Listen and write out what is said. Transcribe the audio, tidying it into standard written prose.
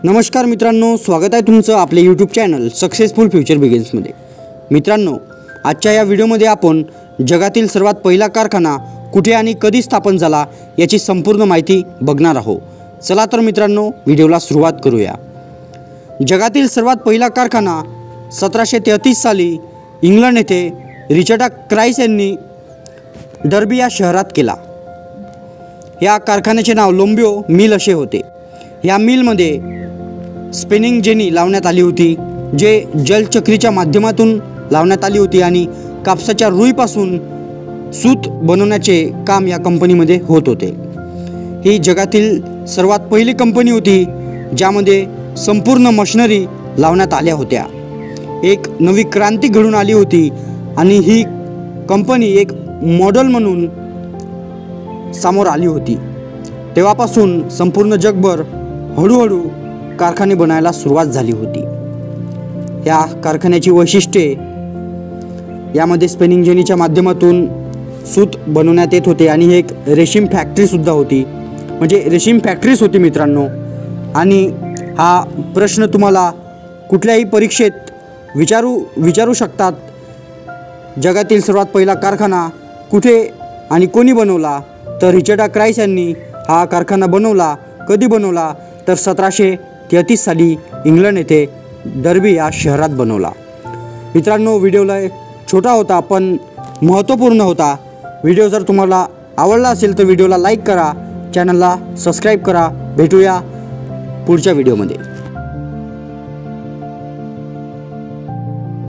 नमस्कार मित्रांनो, स्वागत आहे तुमचं आपले यूट्यूब चॅनल सक्सेसफुल फ्युचर बिगिन्समध्ये। मित्रांनो, आजच्या या व्हिडिओमध्ये आपण जगातील सर्वात पहिला कारखाना कुठे आणि कधी स्थापन झाला याची संपूर्ण माहिती बघणार आहोत। चला तर मित्रांनो, व्हिडिओला सुरुवात करूया। जगातील सर्वात पहिला कारखाना 1733 साली इंग्लंड येथे रिचर्ड क्राइस यांनी डर्बी या शहरात केला। या कारखान्याचे नाव लोम्बियो मिल असे होते। या मिलमध्ये स्पिनिंग जेनी लावण्यात आली होती, जे जलचक्रीच्या माध्यमातून लावण्यात आली होती आणि कापसाच्या रुईपासून सूत बनवण्याचे काम या कंपनीमध्ये होत होते। ही जगातील सर्वात पहिली कंपनी होती ज्यामध्ये संपूर्ण मशिनरी लावण्यात आल्या होत्या। एक नवी क्रांती घडून आली होती आणि ही कंपनी एक मॉडेल म्हणून समोर आली होती। तेव्हापासून संपूर्ण जगभर हळूहळू कारखाने बनायला सुरुवात झाली होती। या कारखान्याची वैशिष्ट्ये यामध्ये स्पिनिंग जेनीच्या माध्यमातून सूत बनवण्यात येत होते आणि एक रेशीम फॅक्टरी सुद्धा होती, म्हणजे रेशीम फॅक्टरीच होती मित्रांनो। आणि हा प्रश्न तुम्हाला कुठल्याही परीक्षेत विचारू शकतात। जगातील सर्वात पहिला कारखाना कुठे आणि कोणी बनवला? तर रिचर्ड क्राइस यांनी हा कारखाना बनवला। कधी बनवला? तर 1733 साली इंग्लंड येथे डर्बी या शहरात बनवला। मित्रांनो, व्हिडिओला छोटा होता पण महत्त्वपूर्ण होता। व्हिडिओ जर तुम्हाला आवडला असेल तर व्हिडिओला लाईक करा, चॅनलला सबस्क्राईब करा। भेटूया पुढच्या व्हिडिओमध्ये।